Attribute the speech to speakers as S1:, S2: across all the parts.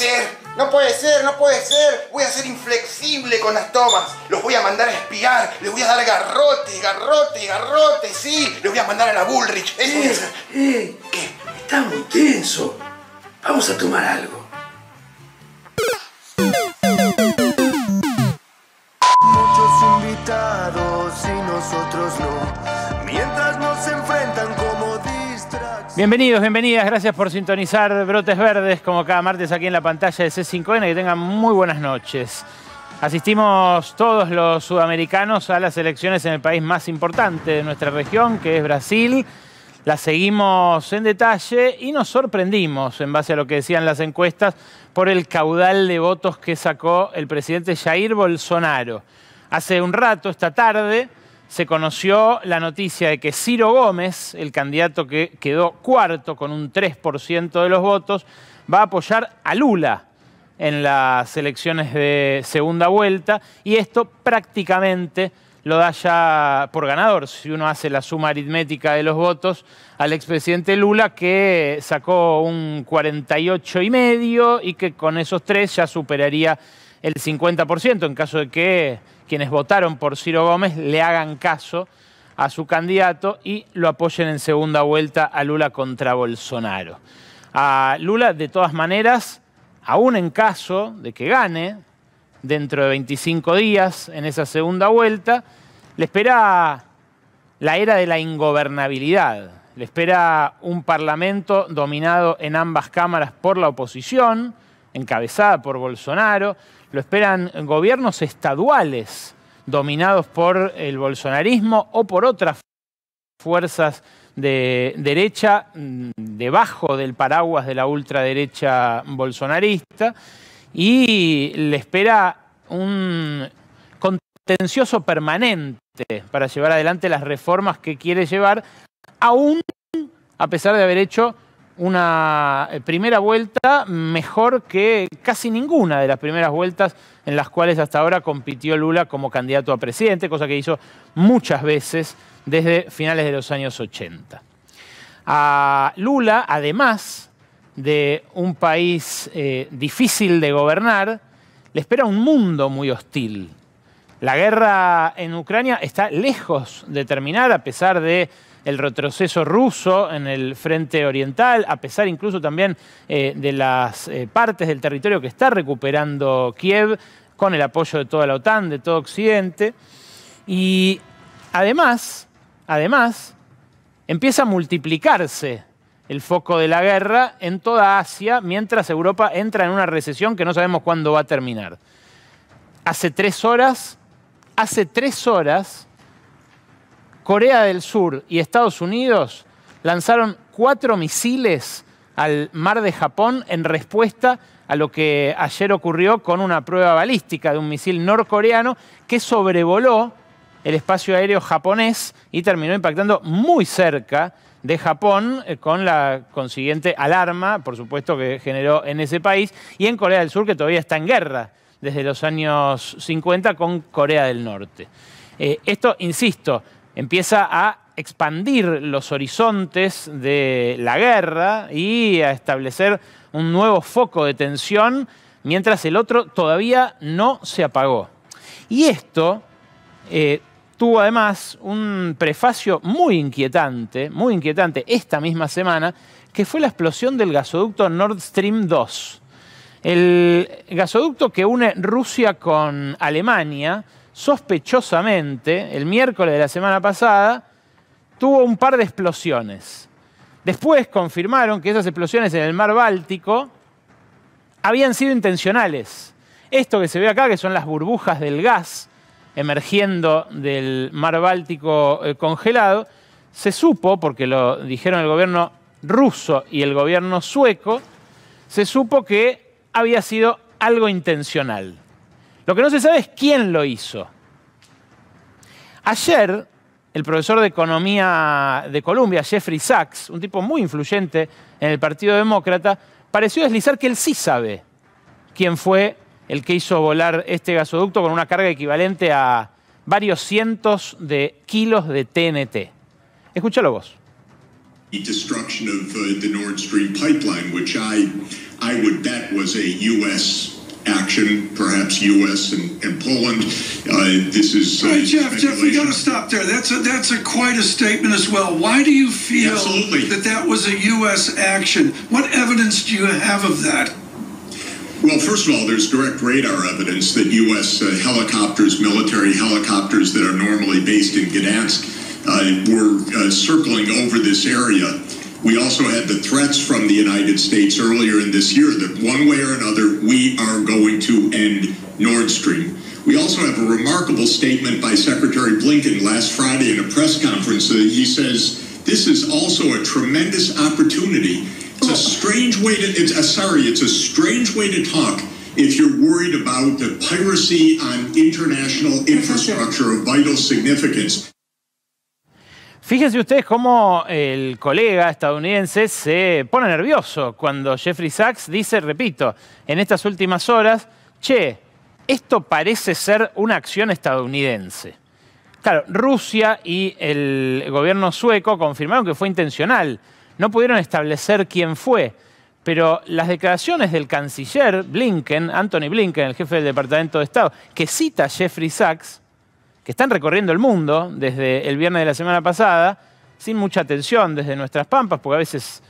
S1: ser, no puede ser, no puede ser. Voy a ser inflexible con las tomas. Los voy a mandar a espiar. Les voy a dar garrote, garrote, garrote, sí. Les voy a mandar a la Bullrich. Eso voy a hacer.
S2: ¿Qué? Está muy tenso. Vamos a tomar algo.
S3: Muchos invitados y nosotros no. Mientras nos enfrentan como distracción.
S4: Bienvenidos, bienvenidas, gracias por sintonizar Brotes Verdes como cada martes aquí en la pantalla de C5N. Que tengan muy buenas noches. Asistimos todos los sudamericanos a las elecciones en el país más importante de nuestra región, que es Brasil. Las seguimos en detalle y nos sorprendimos, en base a lo que decían las encuestas, por el caudal de votos que sacó el presidente Jair Bolsonaro. Hace un rato, esta tarde, se conoció la noticia de que Ciro Gomes, el candidato que quedó cuarto con un 3% de los votos, va a apoyar a Lula en las elecciones de segunda vuelta, y esto prácticamente lo da ya por ganador, si uno hace la suma aritmética de los votos, al expresidente Lula, que sacó un 48,5% y que con esos tres ya superaría el 50% en caso de que quienes votaron por Ciro Gomes le hagan caso a su candidato y lo apoyen en segunda vuelta a Lula contra Bolsonaro. A Lula, de todas maneras, aún en caso de que gane, dentro de 25 días en esa segunda vuelta, le espera la era de la ingobernabilidad. Le espera un parlamento dominado en ambas cámaras por la oposición, encabezada por Bolsonaro. Lo esperan gobiernos estaduales dominados por el bolsonarismo o por otras fuerzas de derecha debajo del paraguas de la ultraderecha bolsonarista. Y le espera un contencioso permanente para llevar adelante las reformas que quiere llevar, aún a pesar de haber hecho una primera vuelta mejor que casi ninguna de las primeras vueltas en las cuales hasta ahora compitió Lula como candidato a presidente, cosa que hizo muchas veces desde finales de los años 80. A Lula, además de un país difícil de gobernar, le espera un mundo muy hostil. La guerra en Ucrania está lejos de terminar, a pesar del retroceso ruso en el frente oriental, a pesar incluso también de las partes del territorio que está recuperando Kiev, con el apoyo de toda la OTAN, de todo Occidente. Y además, empieza a multiplicarse el foco de la guerra en toda Asia, mientras Europa entra en una recesión que no sabemos cuándo va a terminar. Hace 3 horas, Corea del Sur y Estados Unidos lanzaron 4 misiles al mar de Japón en respuesta a lo que ayer ocurrió con una prueba balística de un misil norcoreano que sobrevoló el espacio aéreo japonés y terminó impactando muy cerca de Japón, con la consiguiente alarma, por supuesto, que generó en ese país, y en Corea del Sur, que todavía está en guerra desde los años 50 con Corea del Norte. Esto, insisto, empieza a expandir los horizontes de la guerra y a establecer un nuevo foco de tensión, mientras el otro todavía no se apagó. Y esto tuvo además un prefacio muy inquietante esta misma semana, que fue la explosión del gasoducto Nord Stream 2. El gasoducto que une Rusia con Alemania, sospechosamente, el miércoles de la semana pasada, tuvo un par de explosiones. Después confirmaron que esas explosiones en el mar Báltico habían sido intencionales. Esto que se ve acá, que son las burbujas del gas emergiendo del mar Báltico congelado, se supo, porque lo dijeron el gobierno ruso y el gobierno sueco, se supo que había sido algo intencional. Lo que no se sabe es quién lo hizo. Ayer, el profesor de Economía de Columbia, Jeffrey Sachs, un tipo muy influyente en el Partido Demócrata, pareció deslizar que él sí sabe quién fue el que hizo volar este gasoducto con una carga equivalente a varios cientos de kilos de TNT. Escúchalo vos.
S5: Destruction of the Nord Stream pipeline, which I I would bet was a U.S. action, perhaps U.S. and Poland. This is
S6: Jeff, we got to stop there. That's quite a statement as well. Why do you feel that was a U.S. action? What evidence do you have of that?
S5: Well, first of all, there's direct radar evidence that U.S. helicopters, military helicopters that are normally based in Gdansk, were circling over this area. We also had the threats from the United States earlier in this year that one way or another, we are going to end Nord Stream. We also have a remarkable statement by Secretary Blinken last Friday in a press conference. He says, this is also a tremendous opportunity. It's a strange way to, it's a strange way to talk if you're worried about the piracy on international infrastructure of vital significance.
S4: Fíjense ustedes cómo el colega estadounidense se pone nervioso cuando Jeffrey Sachs dice, repito, en estas últimas horas, che, esto parece ser una acción estadounidense. Claro, Rusia y el gobierno sueco confirmaron que fue intencional. No pudieron establecer quién fue, pero las declaraciones del canciller Blinken, Anthony Blinken, el jefe del Departamento de Estado, que cita a Jeffrey Sachs, que están recorriendo el mundo desde el viernes de la semana pasada, sin mucha atención desde nuestras pampas, porque a veces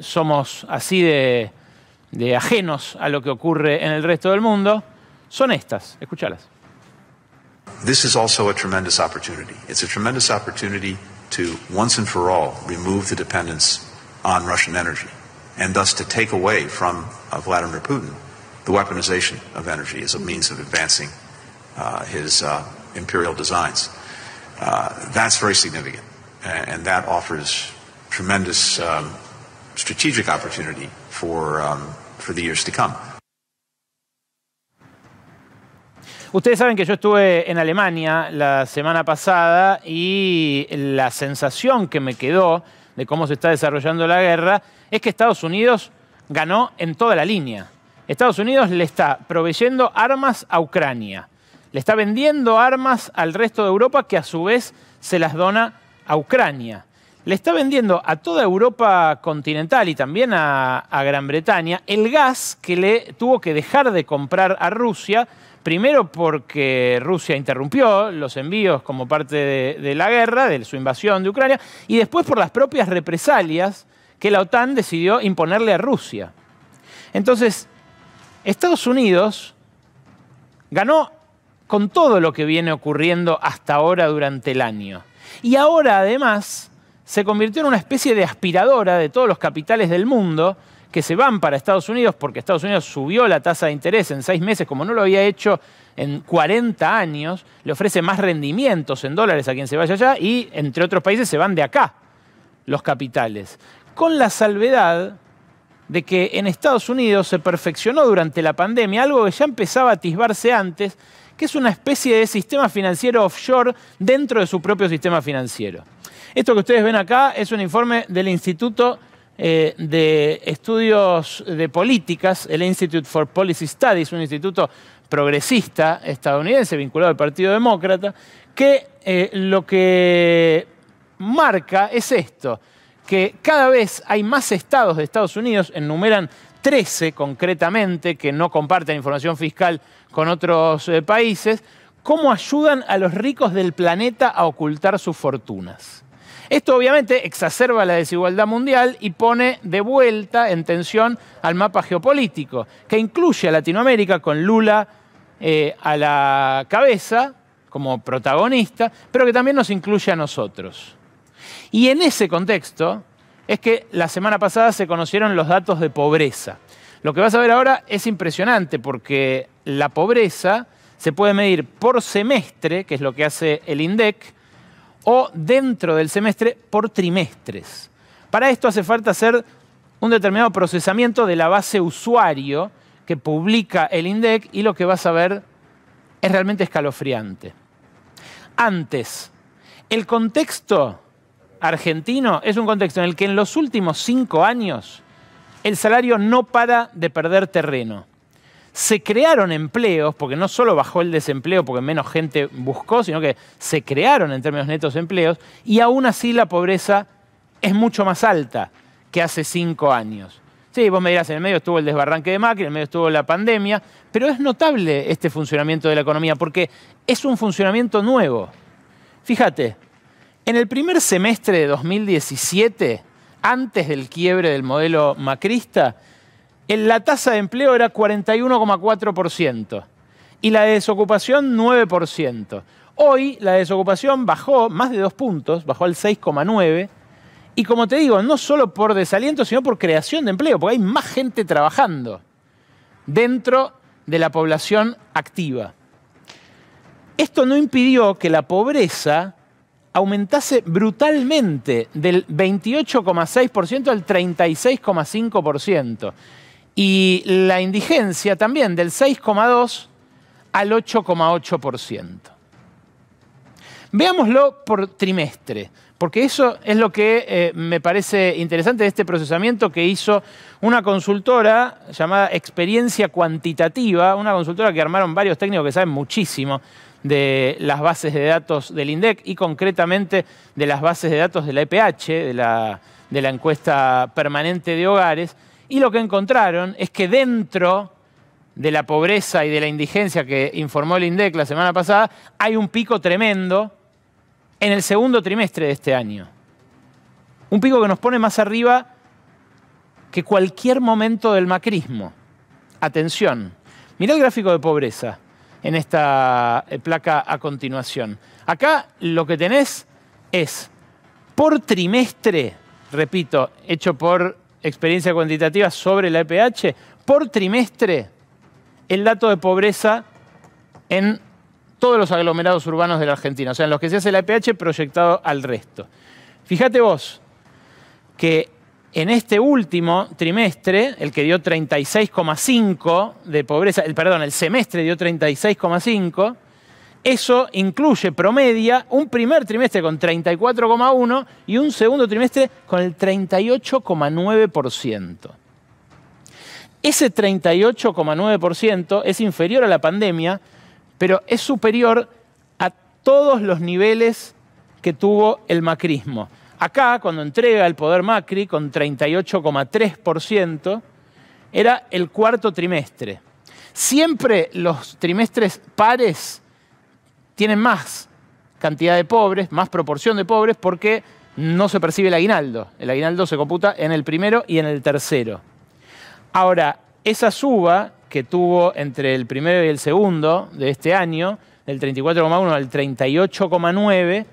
S4: somos así de ajenos a lo que ocurre en el resto del mundo, son estas. Escúchalas.
S7: This is also a tremendous opportunity. It's a tremendous opportunity to, once and for all, remove the dependence on Russian energy, and thus to take away from Vladimir Putin the weaponization of energy as a means of advancing his imperial designs. That's very significant, and that offers tremendous strategic opportunity for the years to come.
S4: Ustedes saben que yo estuve en Alemania la semana pasada y la sensación que me quedó de cómo se está desarrollando la guerra es que Estados Unidos ganó en toda la línea. Estados Unidos le está proveyendo armas a Ucrania, le está vendiendo armas al resto de Europa que a su vez se las dona a Ucrania. Le está vendiendo a toda Europa continental y también a Gran Bretaña el gas que le tuvo que dejar de comprar a Rusia. Primero porque Rusia interrumpió los envíos como parte de la guerra, de su invasión de Ucrania, y después por las propias represalias que la OTAN decidió imponerle a Rusia. Entonces, Estados Unidos ganó con todo lo que viene ocurriendo hasta ahora durante el año. Y ahora, además, se convirtió en una especie de aspiradora de todos los capitales del mundo que se van para Estados Unidos porque Estados Unidos subió la tasa de interés en 6 meses, como no lo había hecho en 40 años, le ofrece más rendimientos en dólares a quien se vaya allá y, entre otros países, se van de acá los capitales. Con la salvedad de que en Estados Unidos se perfeccionó durante la pandemia algo que ya empezaba a atisbarse antes, que es una especie de sistema financiero offshore dentro de su propio sistema financiero. Esto que ustedes ven acá es un informe del Instituto de Estudios de Políticas, el Institute for Policy Studies, un instituto progresista estadounidense vinculado al Partido Demócrata, que lo que marca es esto, que cada vez hay más estados de Estados Unidos, enumeran 13 concretamente, que no comparten información fiscal con otros países, cómo ayudan a los ricos del planeta a ocultar sus fortunas. Esto obviamente exacerba la desigualdad mundial y pone de vuelta en tensión al mapa geopolítico, que incluye a Latinoamérica con Lula a la cabeza como protagonista, pero que también nos incluye a nosotros. Y en ese contexto es que la semana pasada se conocieron los datos de pobreza. Lo que vas a ver ahora es impresionante porque la pobreza se puede medir por semestre, que es lo que hace el INDEC, o dentro del semestre por trimestres. Para esto hace falta hacer un determinado procesamiento de la base usuario que publica el INDEC y lo que vas a ver es realmente escalofriante. Antes, el contexto argentino es un contexto en el que en los últimos 5 años el salario no para de perder terreno. Se crearon empleos, porque no solo bajó el desempleo porque menos gente buscó, sino que se crearon en términos netos empleos, y aún así la pobreza es mucho más alta que hace 5 años. Sí, vos me dirás, en el medio estuvo el desbarranque de Macri, en el medio estuvo la pandemia, pero es notable este funcionamiento de la economía porque es un funcionamiento nuevo. Fíjate, en el primer semestre de 2017, antes del quiebre del modelo macrista, la tasa de empleo era 41,4% y la de desocupación 9%. Hoy la desocupación bajó más de 2 puntos, bajó al 6,9%. Y como te digo, no solo por desaliento, sino por creación de empleo, porque hay más gente trabajando dentro de la población activa. Esto no impidió que la pobreza aumentase brutalmente del 28,6% al 36,5%. Y la indigencia también del 6,2% al 8,8%. Veámoslo por trimestre, porque eso es lo que me parece interesante de este procesamiento que hizo una consultora llamada Experiencia Cuantitativa, una consultora que armaron varios técnicos que saben muchísimo de las bases de datos del INDEC y concretamente de las bases de datos de la EPH, de la encuesta permanente de hogares, y lo que encontraron es que dentro de la pobreza y de la indigencia que informó el INDEC la semana pasada, hay un pico tremendo en el segundo trimestre de este año. Un pico que nos pone más arriba que cualquier momento del macrismo. Atención, mirá el gráfico de pobreza en esta placa a continuación. Acá lo que tenés es, por trimestre, repito, hecho por Experiencia Cuantitativa sobre la EPH, por trimestre, el dato de pobreza en todos los aglomerados urbanos de la Argentina, o sea, en los que se hace la EPH proyectado al resto. Fíjate vos que en este último trimestre, el que dio 36,5 de pobreza, el semestre dio 36,5, eso incluye, promedia, un primer trimestre con 34,1 y un segundo trimestre con el 38,9%. Ese 38,9% es inferior a la pandemia, pero es superior a todos los niveles que tuvo el macrismo. Acá, cuando entrega el poder Macri con 38,3%, era el cuarto trimestre. Siempre los trimestres pares tienen más cantidad de pobres, más proporción de pobres, porque no se percibe el aguinaldo. El aguinaldo se computa en el primero y en el tercero. Ahora, esa suba que tuvo entre el primero y el segundo de este año, del 34,1 al 38,9,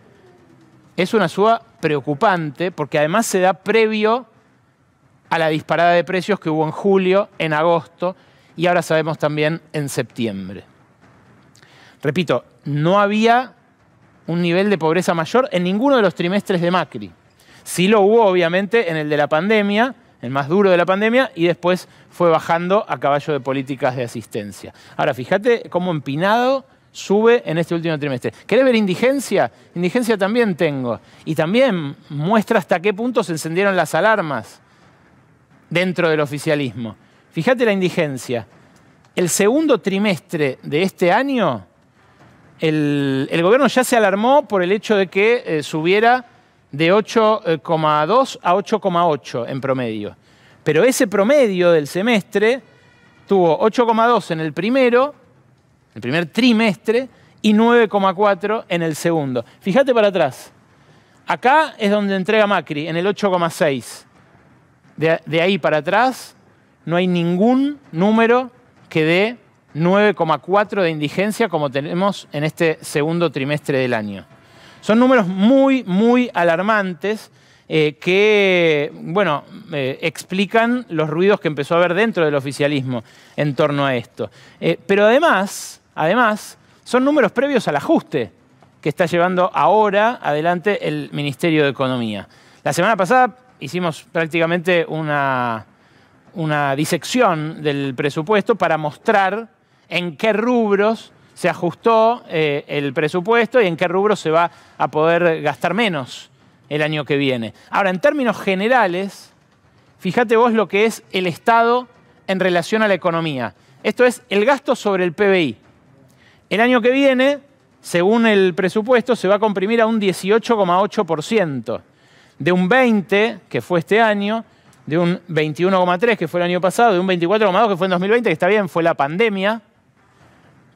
S4: es una suba preocupante porque además se da previo a la disparada de precios que hubo en julio, en agosto y ahora sabemos también en septiembre. Repito, no había un nivel de pobreza mayor en ninguno de los trimestres de Macri. Sí lo hubo, obviamente, en el de la pandemia, el más duro de la pandemia, y después fue bajando a caballo de políticas de asistencia. Ahora, fíjate cómo empinado sube en este último trimestre. ¿Querés ver indigencia? Indigencia también tengo. Y también muestra hasta qué punto se encendieron las alarmas dentro del oficialismo. Fíjate la indigencia. El segundo trimestre de este año, el gobierno ya se alarmó por el hecho de que subiera de 8,2 a 8,8 en promedio. Pero ese promedio del semestre tuvo 8,2 en el primer trimestre, y 9,4 en el segundo. Fíjate para atrás. Acá es donde entrega Macri, en el 8,6. De ahí para atrás no hay ningún número que dé 9,4 de indigencia como tenemos en este segundo trimestre del año. Son números muy, muy alarmantes que, bueno, explican los ruidos que empezó a haber dentro del oficialismo en torno a esto. Pero además, son números previos al ajuste que está llevando ahora adelante el Ministerio de Economía. La semana pasada hicimos prácticamente una disección del presupuesto para mostrar en qué rubros se ajustó el presupuesto y en qué rubros se va a poder gastar menos el año que viene. Ahora, en términos generales, fíjate vos lo que es el Estado en relación a la economía. Esto es el gasto sobre el PBI. El año que viene, según el presupuesto, se va a comprimir a un 18,8%. De un 20%, que fue este año, de un 21,3 que fue el año pasado, de un 24,2 que fue en 2020, que está bien, fue la pandemia,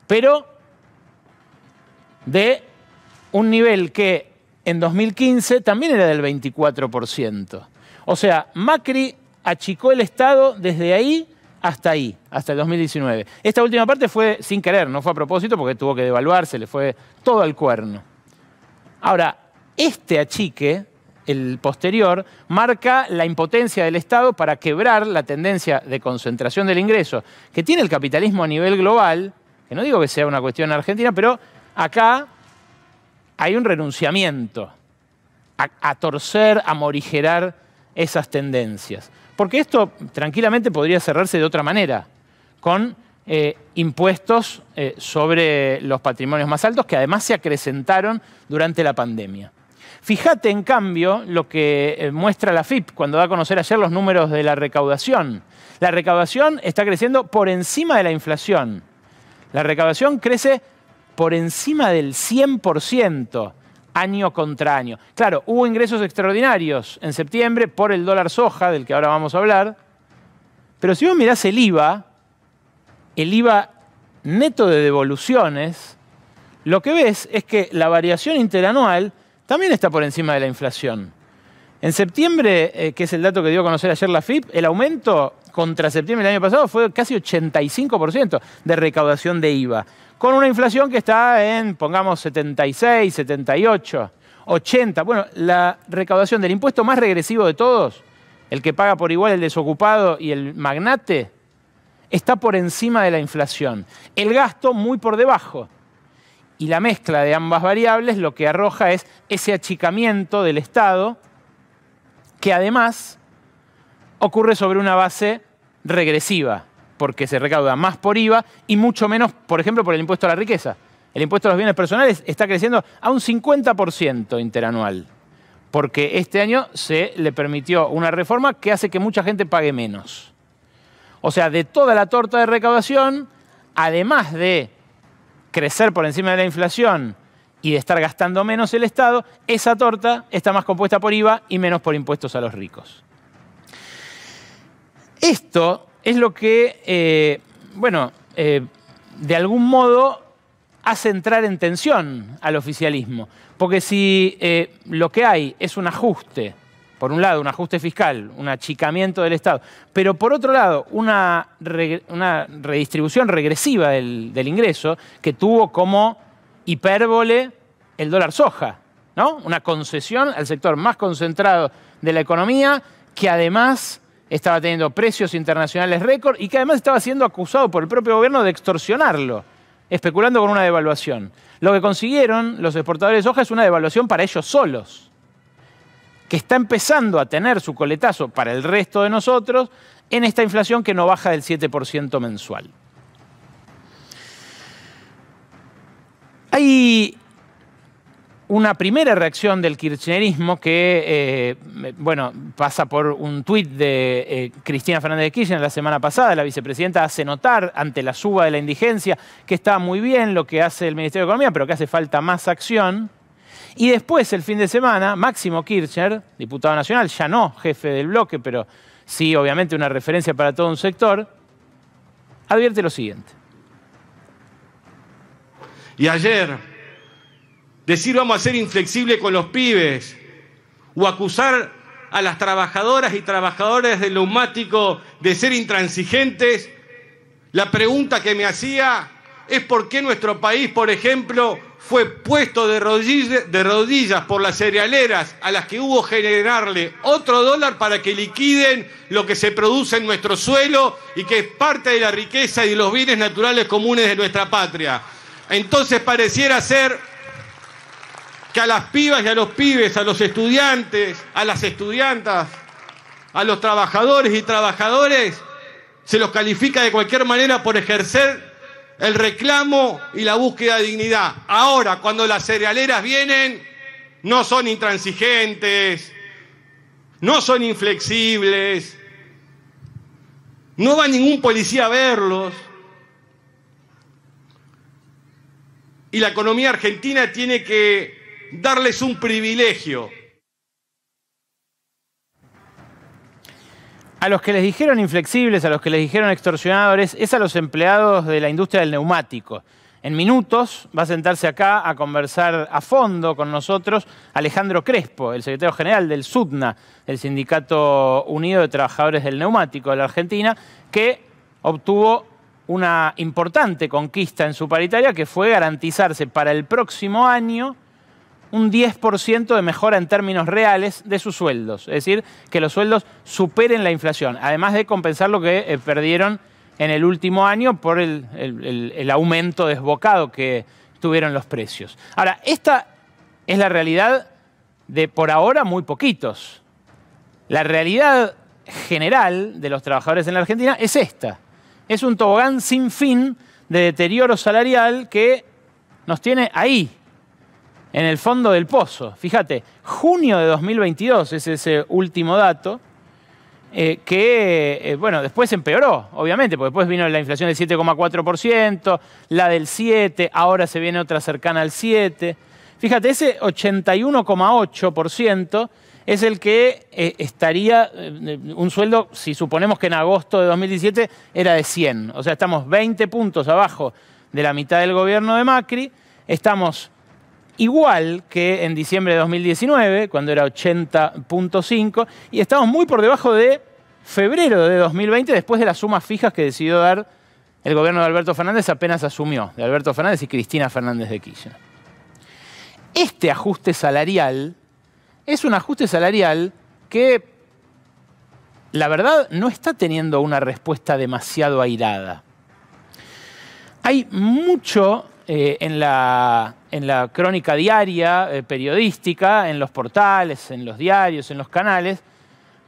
S4: pero de un nivel que en 2015 también era del 24%. O sea, Macri achicó el Estado desde ahí, hasta el 2019. Esta última parte fue sin querer, no fue a propósito porque tuvo que devaluarse, le fue todo al cuerno. Ahora, este achique, el posterior, marca la impotencia del Estado para quebrar la tendencia de concentración del ingreso que tiene el capitalismo a nivel global, que no digo que sea una cuestión argentina, pero acá hay un renunciamiento a torcer, a morigerar esas tendencias. Porque esto tranquilamente podría cerrarse de otra manera, con impuestos sobre los patrimonios más altos que además se acrecentaron durante la pandemia. Fíjate, en cambio, lo que muestra la FIP cuando da a conocer ayer los números de la recaudación. La recaudación está creciendo por encima de la inflación. La recaudación crece por encima del 100%. Año contra año. Claro, hubo ingresos extraordinarios en septiembre por el dólar soja, del que ahora vamos a hablar, pero si vos mirás el IVA neto de devoluciones, lo que ves es que la variación interanual también está por encima de la inflación. En septiembre, que es el dato que dio a conocer ayer la FIP, el aumento contra septiembre del año pasado fue casi 85% de recaudación de IVA, con una inflación que está en, pongamos, 76, 78, 80. Bueno, la recaudación del impuesto más regresivo de todos, el que paga por igual el desocupado y el magnate, está por encima de la inflación. El gasto muy por debajo. Y la mezcla de ambas variables lo que arroja es ese achicamiento del Estado, que además ocurre sobre una base regresiva, porque se recauda más por IVA y mucho menos, por ejemplo, por el impuesto a la riqueza. El impuesto a los bienes personales está creciendo a un 50% interanual, porque este año se le permitió una reforma que hace que mucha gente pague menos. O sea, de toda la torta de recaudación, además de crecer por encima de la inflación y de estar gastando menos el Estado, esa torta está más compuesta por IVA y menos por impuestos a los ricos. Esto es lo que, de algún modo hace entrar en tensión al oficialismo. Porque si lo que hay es un ajuste, por un lado un ajuste fiscal, un achicamiento del Estado, pero por otro lado una redistribución regresiva del ingreso que tuvo como hipérbole el dólar soja, ¿no? Una concesión al sector más concentrado de la economía que además estaba teniendo precios internacionales récord y que además estaba siendo acusado por el propio gobierno de extorsionarlo, especulando con una devaluación. Lo que consiguieron los exportadores de soja es una devaluación para ellos solos, que está empezando a tener su coletazo para el resto de nosotros en esta inflación que no baja del 7% mensual. Hay una primera reacción del kirchnerismo que, pasa por un tuit de Cristina Fernández de Kirchner la semana pasada. La vicepresidenta hace notar, ante la suba de la indigencia, que está muy bien lo que hace el Ministerio de Economía, pero que hace falta más acción. Y después, el fin de semana, Máximo Kirchner, diputado nacional, ya no jefe del bloque, pero sí, obviamente, una referencia para todo un sector, advierte lo siguiente.
S8: Y ayer, decir vamos a ser inflexibles con los pibes o acusar a las trabajadoras y trabajadores del neumático de ser intransigentes, la pregunta que me hacía es por qué nuestro país, por ejemplo, fue puesto de rodillas por las cerealeras a las que hubo que generarle otro dólar para que liquiden lo que se produce en nuestro suelo y que es parte de la riqueza y de los bienes naturales comunes de nuestra patria. Entonces pareciera ser que a las pibas y a los pibes, a los estudiantes, a las estudiantas, a los trabajadores y trabajadores, se los califica de cualquier manera por ejercer el reclamo y la búsqueda de dignidad. Ahora, cuando las cerealeras vienen, no son intransigentes, no son inflexibles, no va ningún policía a verlos. Y la economía argentina tiene que darles un privilegio.
S4: A los que les dijeron inflexibles, a los que les dijeron extorsionadores, es a los empleados de la industria del neumático. En minutos va a sentarse acá a conversar a fondo con nosotros Alejandro Crespo, el secretario general del SUTNA, el Sindicato Unido de Trabajadores del Neumático de la Argentina, que obtuvo una importante conquista en su paritaria, que fue garantizarse para el próximo año un 10% de mejora en términos reales de sus sueldos. Es decir, que los sueldos superen la inflación, además de compensar lo que perdieron en el último año por el aumento desbocado que tuvieron los precios. Ahora, esta es la realidad de, por ahora, muy poquitos. La realidad general de los trabajadores en la Argentina es esta. Es un tobogán sin fin de deterioro salarial que nos tiene ahí, en el fondo del pozo. Fíjate, junio de 2022 es ese último dato que, bueno, después empeoró, obviamente, porque después vino la inflación del 7,4%, la del 7%, ahora se viene otra cercana al 7%. Fíjate, ese 81,8% es el que estaría un sueldo, si suponemos que en agosto de 2017 era de 100. O sea, estamos 20 puntos abajo de la mitad del gobierno de Macri, estamos igual que en diciembre de 2019, cuando era 80,5, y estamos muy por debajo de febrero de 2020, después de las sumas fijas que decidió dar el gobierno de Alberto Fernández apenas asumió, de Alberto Fernández y Cristina Fernández de Kirchner. Este ajuste salarial es un ajuste salarial que, la verdad, no está teniendo una respuesta demasiado airada. Hay mucho en la crónica diaria, periodística, en los portales, en los diarios, en los canales,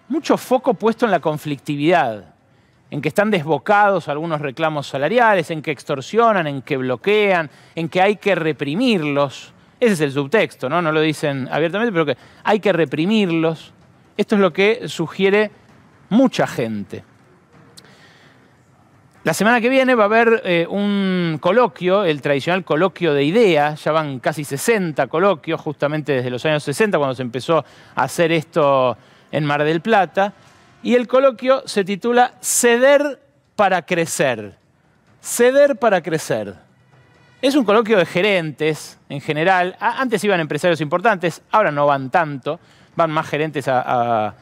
S4: mucho foco puesto en la conflictividad, en que están desbocados algunos reclamos salariales, en que extorsionan, en que bloquean, en que hay que reprimirlos. Ese es el subtexto, ¿no? No lo dicen abiertamente, pero que hay que reprimirlos. Esto es lo que sugiere mucha gente. La semana que viene va a haber un coloquio, el tradicional coloquio de ideas, ya van casi 60 coloquios, justamente desde los años 60, cuando se empezó a hacer esto en Mar del Plata, y el coloquio se titula Ceder para crecer. Ceder para crecer. Es un coloquio de gerentes, en general. Antes iban empresarios importantes, ahora no van tanto, van más gerentes a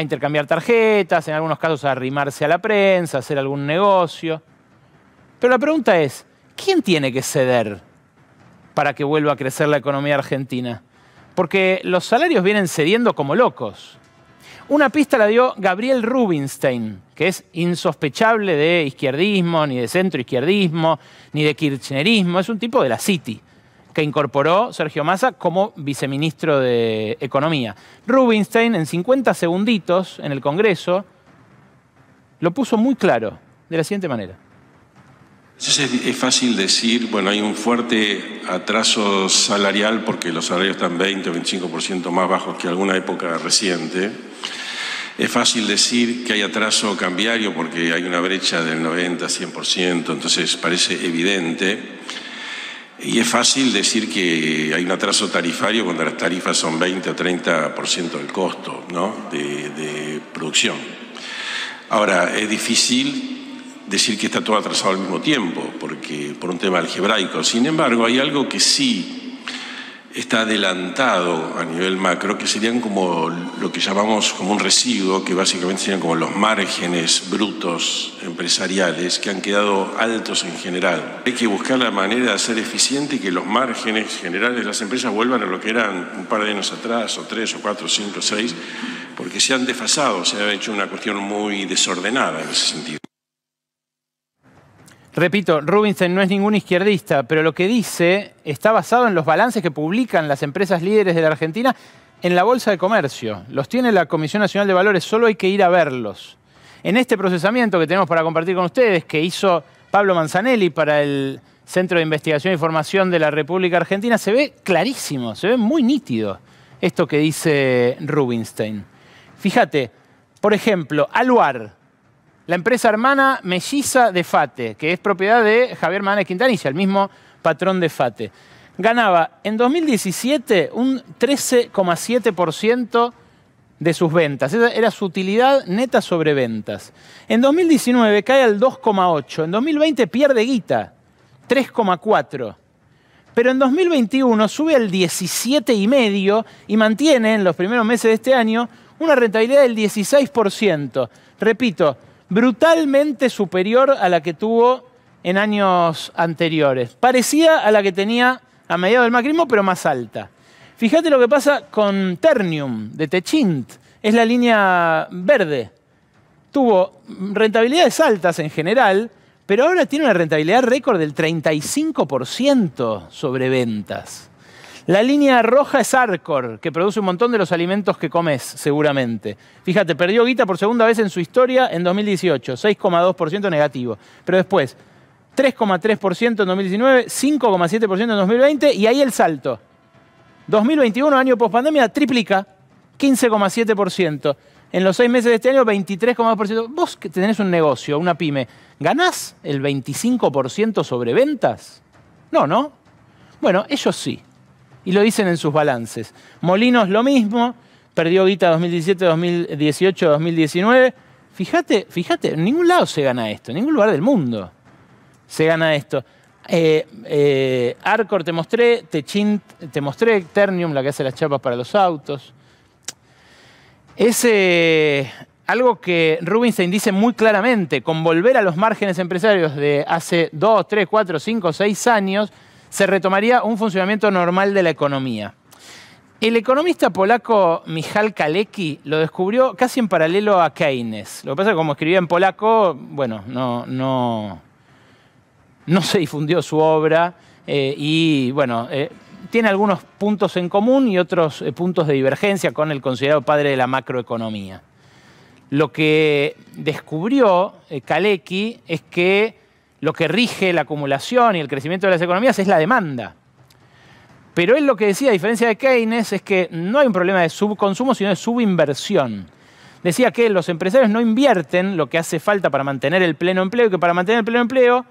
S4: intercambiar tarjetas, en algunos casos a arrimarse a la prensa, a hacer algún negocio. Pero la pregunta es, ¿quién tiene que ceder para que vuelva a crecer la economía argentina? Porque los salarios vienen cediendo como locos. Una pista la dio Gabriel Rubinstein, que es insospechable de izquierdismo, ni de centroizquierdismo, ni de kirchnerismo. Es un tipo de la City, que incorporó Sergio Massa como viceministro de Economía. Rubinstein, en 50 segunditos en el Congreso, lo puso muy claro, de la siguiente manera.
S9: Es fácil decir, bueno, hay un fuerte atraso salarial porque los salarios están 20 o 25% más bajos que alguna época reciente. Es fácil decir que hay atraso cambiario porque hay una brecha del 90-100%, entonces parece evidente. Y es fácil decir que hay un atraso tarifario cuando las tarifas son 20 o 30% del costo, ¿no?, de producción. Ahora, es difícil decir que está todo atrasado al mismo tiempo, porque por un tema algebraico. Sin embargo, hay algo que sí está adelantado a nivel macro, que serían como lo que llamamos como un residuo, que básicamente serían como los márgenes brutos empresariales, que han quedado altos en general. Hay que buscar la manera de ser eficiente y que los márgenes generales de las empresas vuelvan a lo que eran un par de años atrás, o 3, o 4, 5, 6, porque se han desfasado, se ha hecho una cuestión muy desordenada en ese sentido.
S4: Repito, Rubinstein no es ningún izquierdista, pero lo que dice está basado en los balances que publican las empresas líderes de la Argentina en la Bolsa de Comercio. Los tiene la Comisión Nacional de Valores, solo hay que ir a verlos. En este procesamiento que tenemos para compartir con ustedes, que hizo Pablo Manzanelli para el Centro de Investigación y Formación de la República Argentina, se ve clarísimo, se ve muy nítido esto que dice Rubinstein. Fíjate, por ejemplo, Aluar, la empresa hermana melliza de FATE, que es propiedad de Javier Manes Quintanilla, el mismo patrón de FATE. Ganaba en 2017 un 13,7% de sus ventas. Esa era su utilidad neta sobre ventas. En 2019 cae al 2,8. En 2020 pierde guita, 3,4. Pero en 2021 sube al 17,5 y mantiene en los primeros meses de este año una rentabilidad del 16%. Repito, brutalmente superior a la que tuvo en años anteriores. Parecida a la que tenía a mediados del macrismo, pero más alta. Fíjate lo que pasa con Ternium, de Techint. Es la línea verde. Tuvo rentabilidades altas en general, pero ahora tiene una rentabilidad récord del 35% sobre ventas. La línea roja es Arcor, que produce un montón de los alimentos que comes, seguramente. Fíjate, perdió guita por segunda vez en su historia en 2018, 6,2% negativo. Pero después, 3,3% en 2019, 5,7% en 2020 y ahí el salto. 2021, año pospandemia, triplica, 15,7%. En los 6 meses de este año, 23,2%. Vos que tenés un negocio, una pyme, ¿ganás el 25% sobre ventas? No, ¿no? Bueno, ellos sí. Y lo dicen en sus balances. Molinos lo mismo, perdió guita 2017, 2018, 2019. Fíjate, en ningún lado se gana esto, en ningún lugar del mundo se gana esto. Arcor te mostré, Techint te mostré, Ternium, la que hace las chapas para los autos. Es algo que Rubinstein dice muy claramente, con volver a los márgenes empresarios de hace 2, 3, 4, 5, 6 años, se retomaría un funcionamiento normal de la economía. El economista polaco Michał Kalecki lo descubrió casi en paralelo a Keynes. Lo que pasa es que como escribía en polaco, bueno, no se difundió su obra y, bueno, tiene algunos puntos en común y otros puntos de divergencia con el considerado padre de la macroeconomía. Lo que descubrió Kalecki es que lo que rige la acumulación y el crecimiento de las economías es la demanda. Pero él lo que decía, a diferencia de Keynes, es que no hay un problema de subconsumo, sino de subinversión. Decía que los empresarios no invierten lo que hace falta para mantener el pleno empleo y que para mantener el pleno empleo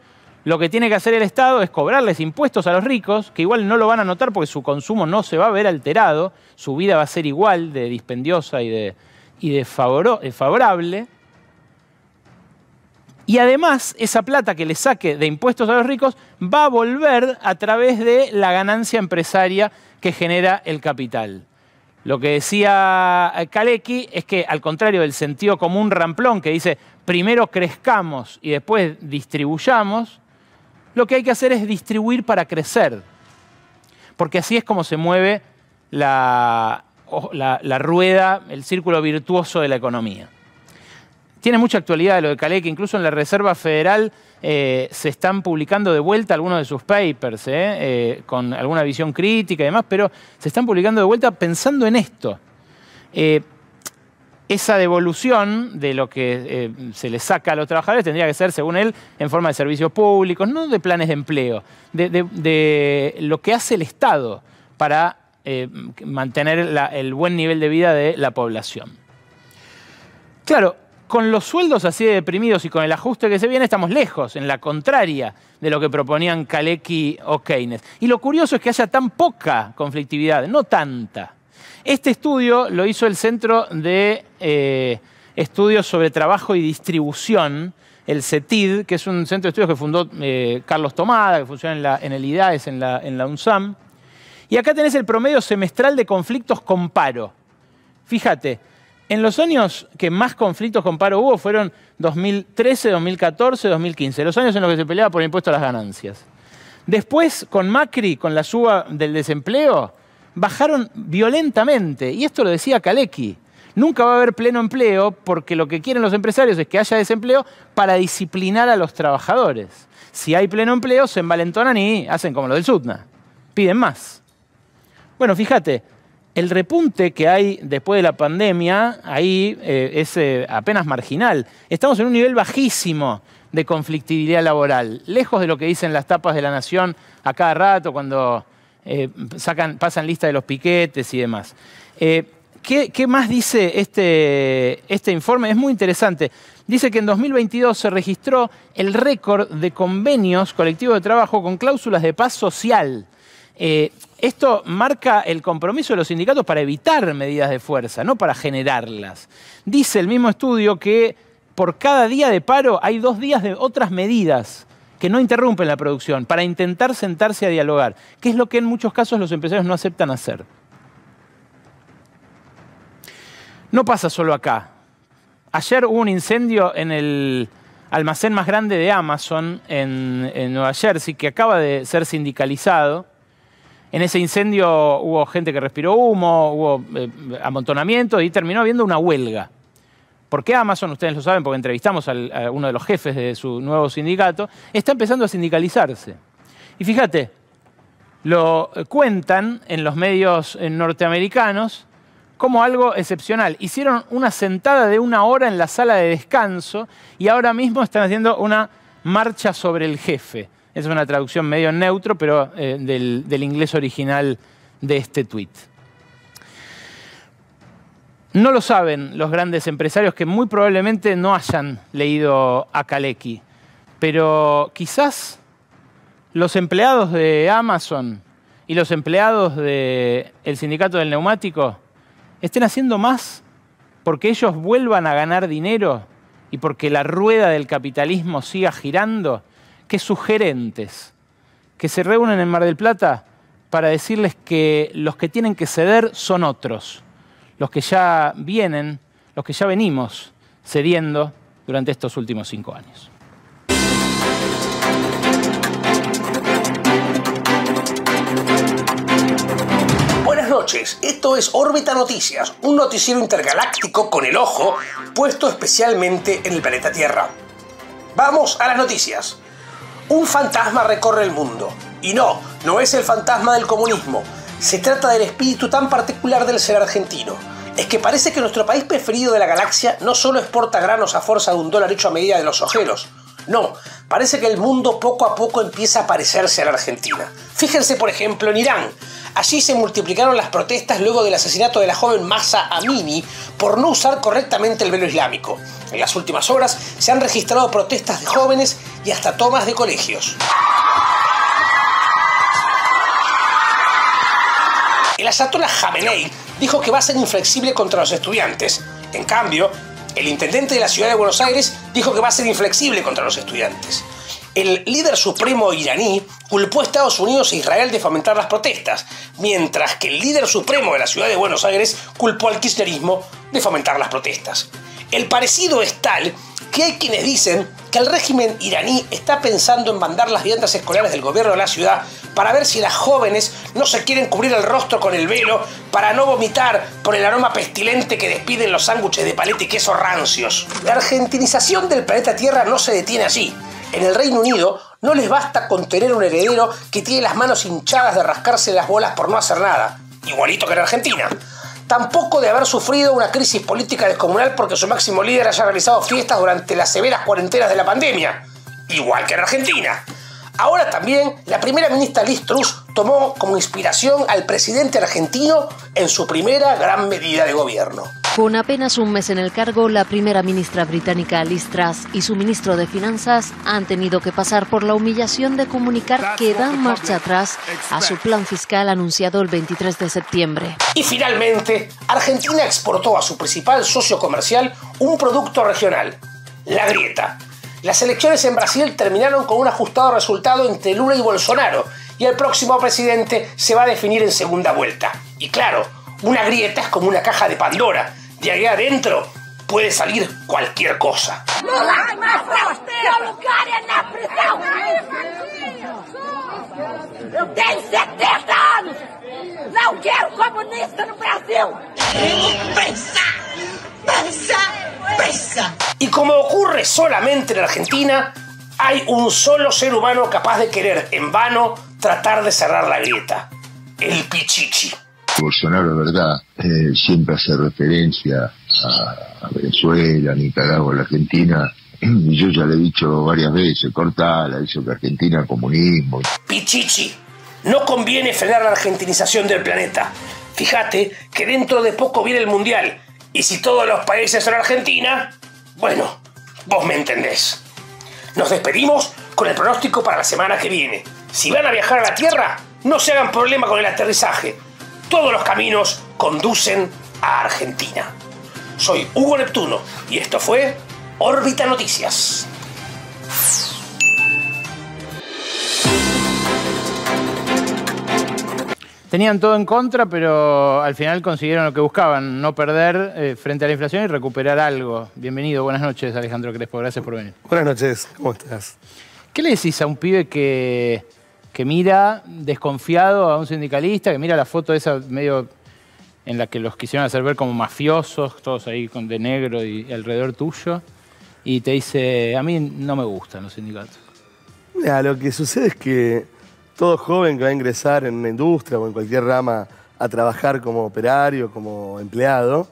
S4: lo que tiene que hacer el Estado es cobrarles impuestos a los ricos, que igual no lo van a notar porque su consumo no se va a ver alterado, su vida va a ser igual de dispendiosa y de favorable. Y además, esa plata que le saque de impuestos a los ricos va a volver a través de la ganancia empresaria que genera el capital. Lo que decía Kalecki es que, al contrario del sentido común ramplón que dice primero crezcamos y después distribuyamos, lo que hay que hacer es distribuir para crecer. Porque así es como se mueve la rueda, el círculo virtuoso de la economía. Tiene mucha actualidad lo de Kalecki, incluso en la Reserva Federal se están publicando de vuelta algunos de sus papers, con alguna visión crítica y demás, pero se están publicando de vuelta pensando en esto. Esa devolución de lo que se le saca a los trabajadores tendría que ser, según él, en forma de servicios públicos, no de planes de empleo, de lo que hace el Estado para mantener el buen nivel de vida de la población. Claro, con los sueldos así de deprimidos y con el ajuste que se viene, estamos lejos, en la contraria de lo que proponían Kalecki o Keynes. Y lo curioso es que haya tan poca conflictividad, no tanta. Este estudio lo hizo el Centro de Estudios sobre Trabajo y Distribución, el CETID, que es un centro de estudios que fundó Carlos Tomada, que funciona en el IDAES, en la UNSAM. Y acá tenés el promedio semestral de conflictos con paro. Fíjate, en los años que más conflictos con paro hubo fueron 2013, 2014, 2015, los años en los que se peleaba por el impuesto a las ganancias. Después, con Macri, con la suba del desempleo, bajaron violentamente. Y esto lo decía Kalecki. Nunca va a haber pleno empleo porque lo que quieren los empresarios es que haya desempleo para disciplinar a los trabajadores. Si hay pleno empleo, se envalentonan y hacen como lo del Sutna. Piden más. Bueno, fíjate, el repunte que hay después de la pandemia ahí es apenas marginal. Estamos en un nivel bajísimo de conflictividad laboral, lejos de lo que dicen las tapas de La Nación a cada rato cuando pasan lista de los piquetes y demás. ¿Qué más dice este informe? Es muy interesante. Dice que en 2022 se registró el récord de convenios colectivos de trabajo con cláusulas de paz social. esto marca el compromiso de los sindicatos para evitar medidas de fuerza, no para generarlas. Dice el mismo estudio que por cada día de paro hay 2 días de otras medidas que no interrumpen la producción para intentar sentarse a dialogar, que es lo que en muchos casos los empresarios no aceptan hacer. No pasa solo acá. Ayer hubo un incendio en el almacén más grande de Amazon en Nueva Jersey, que acaba de ser sindicalizado. En ese incendio hubo gente que respiró humo, hubo amontonamiento y terminó habiendo una huelga. ¿Por qué Amazon? Ustedes lo saben porque entrevistamos a uno de los jefes de su nuevo sindicato. Está empezando a sindicalizarse. Y fíjate, lo cuentan en los medios norteamericanos como algo excepcional. Hicieron una sentada de 1 hora en la sala de descanso y ahora mismo están haciendo una marcha sobre el jefe. Es una traducción medio neutro, pero del inglés original de este tuit. No lo saben los grandes empresarios que muy probablemente no hayan leído a Kalecki, pero quizás los empleados de Amazon y los empleados del sindicato del neumático estén haciendo más porque ellos vuelvan a ganar dinero y porque la rueda del capitalismo siga girando, que sus gerentes que se reúnen en Mar del Plata para decirles que los que tienen que ceder son otros, los que ya vienen, los que ya venimos cediendo durante estos últimos 5 años.
S10: Buenas noches, esto es Órbita Noticias, un noticiero intergaláctico con el ojo puesto especialmente en el planeta Tierra. Vamos a las noticias. Un fantasma recorre el mundo. Y no es el fantasma del comunismo. Se trata del espíritu tan particular del ser argentino. Es que parece que nuestro país preferido de la galaxia no solo exporta granos a fuerza de $1 hecho a medida de los ojeros. No, parece que el mundo poco a poco empieza a parecerse a la Argentina. Fíjense, por ejemplo, en Irán. Allí se multiplicaron las protestas luego del asesinato de la joven Mahsa Amini por no usar correctamente el velo islámico. En las últimas horas se han registrado protestas de jóvenes y hasta tomas de colegios. El ayatolá Jamenei dijo que va a ser inflexible contra los estudiantes. En cambio, el intendente de la ciudad de Buenos Aires dijo que va a ser inflexible contra los estudiantes. El líder supremo iraní culpó a Estados Unidos e Israel de fomentar las protestas, mientras que el líder supremo de la ciudad de Buenos Aires culpó al kirchnerismo de fomentar las protestas. El parecido es tal que hay quienes dicen que el régimen iraní está pensando en mandar las viandas escolares del gobierno de la ciudad para ver si las jóvenes no se quieren cubrir el rostro con el velo para no vomitar por el aroma pestilente que despiden los sándwiches de paleta y queso rancios. La argentinización del planeta Tierra no se detiene allí. En el Reino Unido no les basta con tener un heredero que tiene las manos hinchadas de rascarse las bolas por no hacer nada, igualito que en Argentina. Tampoco de haber sufrido una crisis política descomunal porque su máximo líder haya realizado fiestas durante las severas cuarentenas de la pandemia, igual que en Argentina. Ahora también la primera ministra Liz Truss tomó como inspiración al presidente argentino en su primera gran medida de gobierno.
S11: Con apenas un mes en el cargo, la primera ministra británica Liz Truss y su ministro de Finanzas han tenido que pasar por la humillación de comunicar que dan marcha atrás a su plan fiscal anunciado el 23 de septiembre.
S10: Y finalmente, Argentina exportó a su principal socio comercial un producto regional, la grieta. Las elecciones en Brasil terminaron con un ajustado resultado entre Lula y Bolsonaro, y el próximo presidente se va a definir en segunda vuelta. Y claro, una grieta es como una caja de Pandora. De ahí adentro puede salir cualquier cosa.
S12: Lula, seu lugar é na prisão. Eu tenho 70 anos. Não quero comunista no Brasil. Presa.
S10: Y como ocurre solamente en Argentina, hay un solo ser humano capaz de querer en vano tratar de cerrar la grieta: el Pichichi.
S13: Bolsonaro, verdad, siempre hace referencia a Venezuela, Nicaragua, la Argentina, y yo ya le he dicho varias veces, cortala, dicho que Argentina comunismo.
S10: Pichichi, no conviene frenar la argentinización del planeta. Fíjate que dentro de poco viene el Mundial, y si todos los países son Argentina, bueno, vos me entendés. Nos despedimos con el pronóstico para la semana que viene. Si van a viajar a la Tierra, no se hagan problema con el aterrizaje. Todos los caminos conducen a Argentina. Soy Hugo Neptuno y esto fue Órbita Noticias.
S4: Tenían todo en contra, pero al final consiguieron lo que buscaban, no perder frente a la inflación y recuperar algo. Bienvenido, buenas noches, Alejandro Crespo, gracias por venir.
S14: Buenas noches, ¿cómo estás?
S4: ¿Qué le decís a un pibe que mira desconfiado a un sindicalista, que mira la foto esa medio en la que los quisieron hacer ver como mafiosos, todos ahí de negro y alrededor tuyo, y te dice, a mí no me gustan los sindicatos?
S14: Mira, lo que sucede es que todo joven que va a ingresar en una industria o en cualquier rama a trabajar como operario, como empleado,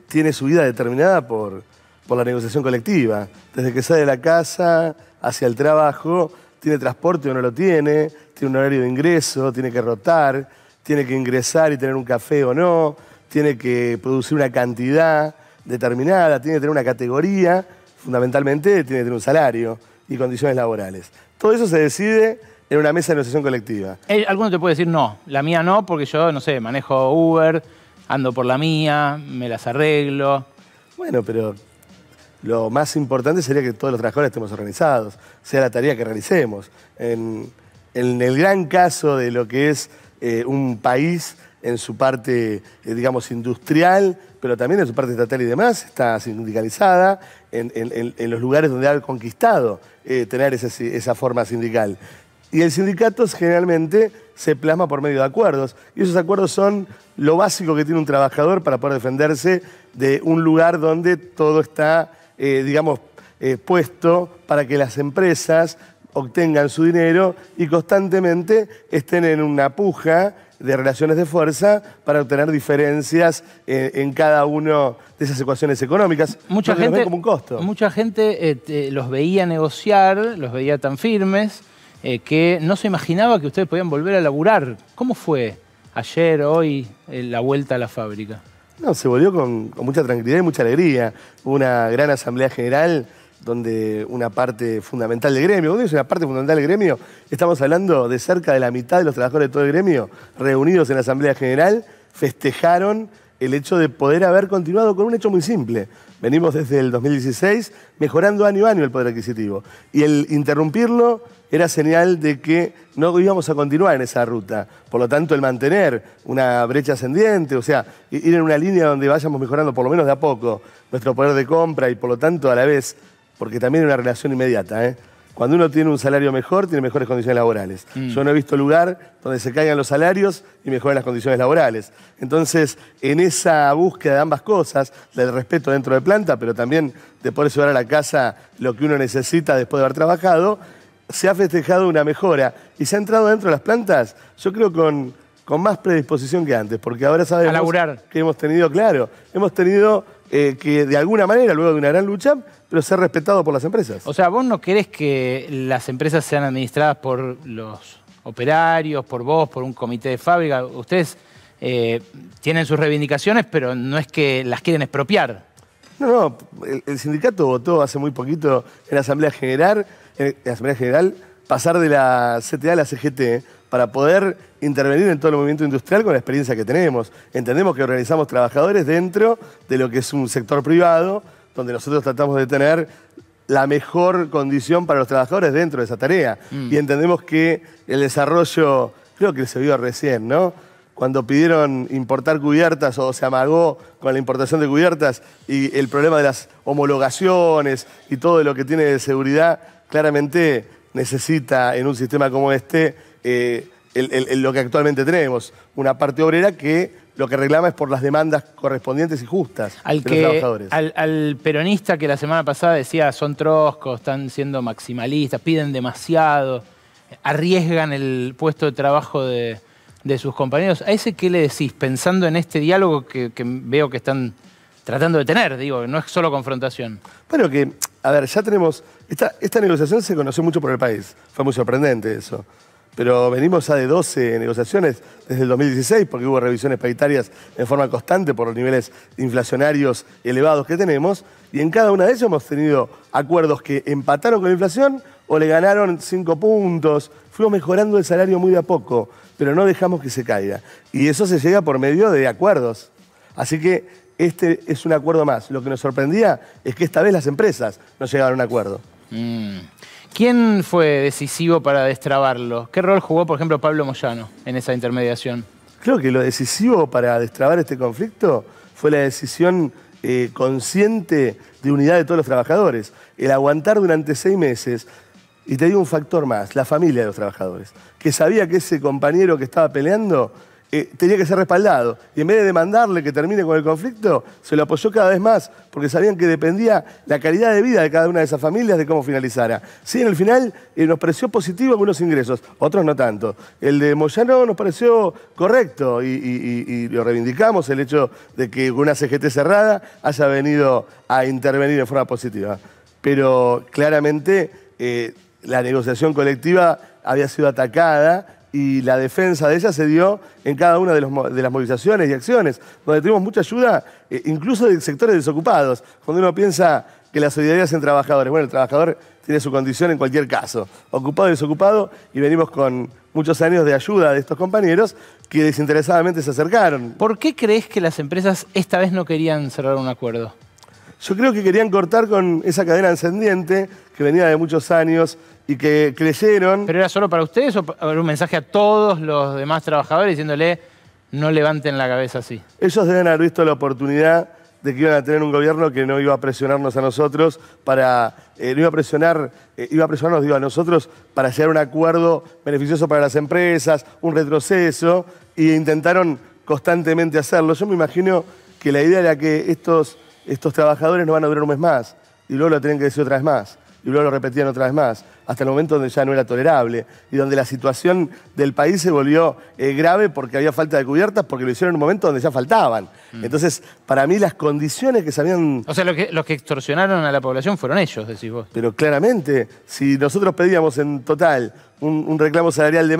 S14: tiene su vida determinada por la negociación colectiva. Desde que sale de la casa hacia el trabajo, tiene transporte o no lo tiene un horario de ingreso, tiene que rotar, tiene que ingresar y tener un café o no, tiene que producir una cantidad determinada, tiene que tener una categoría, fundamentalmente tiene que tener un salario y condiciones laborales. Todo eso se decide en una mesa de negociación colectiva.
S4: Alguno te puede decir, no, la mía no, porque yo, no sé, manejo Uber, ando por la mía, me las arreglo.
S14: Bueno, pero lo más importante sería que todos los trabajadores estemos organizados, sea la tarea que realicemos. En el gran caso de lo que es un país en su parte, digamos, industrial, pero también en su parte estatal y demás, está sindicalizada en los lugares donde ha conquistado tener esa forma sindical. Y el sindicato generalmente se plasma por medio de acuerdos. Y esos acuerdos son lo básico que tiene un trabajador para poder defenderse de un lugar donde todo está, digamos, puesto para que las empresas obtengan su dinero y constantemente estén en una puja de relaciones de fuerza para obtener diferencias en cada una de esas ecuaciones económicas.
S4: Mucha gente,
S14: los ven como un costo.
S4: Mucha gente los veía negociar, los veía tan firmes, que no se imaginaba que ustedes podían volver a laburar. ¿Cómo fue ayer, hoy, la vuelta a la fábrica?
S14: No, se volvió con mucha tranquilidad y mucha alegría. Hubo una gran asamblea general donde una parte fundamental del gremio, cuando digo una parte fundamental del gremio, estamos hablando de cerca de la mitad de los trabajadores de todo el gremio reunidos en la asamblea general, festejaron el hecho de poder haber continuado con un hecho muy simple. Venimos desde el 2016 mejorando año a año el poder adquisitivo. Y el interrumpirlo era señal de que no íbamos a continuar en esa ruta. Por lo tanto, el mantener una brecha ascendiente, o sea, ir en una línea donde vayamos mejorando por lo menos de a poco nuestro poder de compra y por lo tanto a la vez, porque también hay una relación inmediata, Cuando uno tiene un salario mejor, tiene mejores condiciones laborales. Yo no he visto lugar donde se caigan los salarios y mejoren las condiciones laborales. Entonces, en esa búsqueda de ambas cosas, del respeto dentro de planta, pero también de poder llevar a la casa lo que uno necesita después de haber trabajado, se ha festejado una mejora. Y se ha entrado dentro de las plantas, yo creo, con más predisposición que antes, porque ahora sabemos que hemos tenido, que de alguna manera, luego de una gran lucha, pero ser respetado por las empresas.
S4: O sea, ¿vos no querés que las empresas sean administradas por los operarios, por vos, por un comité de fábrica? Ustedes tienen sus reivindicaciones, pero no es que las quieren expropiar.
S14: No, el sindicato votó hace muy poquito en la Asamblea General, pasar de la CTA a la CGT para poder intervenir en todo el movimiento industrial con la experiencia que tenemos. Entendemos que organizamos trabajadores dentro de lo que es un sector privado, donde nosotros tratamos de tener la mejor condición para los trabajadores dentro de esa tarea. Y entendemos que el desarrollo, creo que se vio recién, ¿no? Cuando pidieron importar cubiertas o se amagó con la importación de cubiertas y el problema de las homologaciones y todo lo que tiene de seguridad, claramente necesita en un sistema como este lo que actualmente tenemos, una parte obrera que lo que reclama es por las demandas correspondientes y justas de los trabajadores.
S4: Al peronista que la semana pasada decía son troscos, están siendo maximalistas, piden demasiado, arriesgan el puesto de trabajo de sus compañeros, ¿a ese qué le decís? Pensando en este diálogo que veo que están tratando de tener, digo, no es solo confrontación.
S14: Bueno, que, a ver, ya tenemos... Esta negociación se conoció mucho por el país, fue muy sorprendente eso. Pero venimos ya de 12 negociaciones desde el 2016, porque hubo revisiones paritarias en forma constante por los niveles inflacionarios elevados que tenemos, Y en cada una de ellas hemos tenido acuerdos que empataron con la inflación o le ganaron 5 puntos. Fuimos mejorando el salario muy de a poco, pero no dejamos que se caiga. Y eso se llega por medio de acuerdos. Así que este es un acuerdo más. Lo que nos sorprendía es que esta vez las empresas no llegaron a un acuerdo.
S4: ¿Quién fue decisivo para destrabarlo? ¿Qué rol jugó, por ejemplo, Pablo Moyano en esa intermediación?
S14: Creo que lo decisivo para destrabar este conflicto fue la decisión consciente de unidad de todos los trabajadores. El aguantar durante 6 meses, y te digo un factor más, la familia de los trabajadores, que sabía que ese compañero que estaba peleando tenía que ser respaldado. Y en vez de demandarle que termine con el conflicto, se lo apoyó cada vez más, porque sabían que dependía la calidad de vida de cada una de esas familias de cómo finalizara. Sí, en el final nos pareció positivo algunos ingresos, otros no tanto. El de Moyano nos pareció correcto y lo reivindicamos, el hecho de que una CGT cerrada haya venido a intervenir en forma positiva. Pero claramente la negociación colectiva había sido atacada y la defensa de ella se dio en cada una de las movilizaciones y acciones, donde tuvimos mucha ayuda, incluso de sectores desocupados. Cuando uno piensa que la solidaridad es en trabajadores, bueno, el trabajador tiene su condición en cualquier caso, ocupado y desocupado, y venimos con muchos años de ayuda de estos compañeros que desinteresadamente se acercaron.
S4: ¿Por qué crees que las empresas esta vez no querían cerrar un acuerdo?
S14: Yo creo que querían cortar con esa cadena ascendiente que venía de muchos años y que creyeron...
S4: ¿Pero era solo para ustedes o era un mensaje a todos los demás trabajadores diciéndole no levanten la cabeza así?
S14: Ellos deben haber visto la oportunidad de que iban a tener un gobierno que no iba a presionarnos a nosotros para... no iba a presionarnos, digo, a nosotros para llegar a un acuerdo beneficioso para las empresas, un retroceso, y intentaron constantemente hacerlo. Yo me imagino que la idea era que estos trabajadores no van a durar un mes más, y luego lo tenían que decir otra vez más, y luego lo repetían otra vez más, hasta el momento donde ya no era tolerable, y donde la situación del país se volvió grave porque había falta de cubiertas, porque lo hicieron en un momento donde ya faltaban. Entonces, para mí las condiciones que se habían...
S4: O sea, los que extorsionaron a la población fueron ellos, decís vos.
S14: Pero claramente, si nosotros pedíamos en total un reclamo salarial de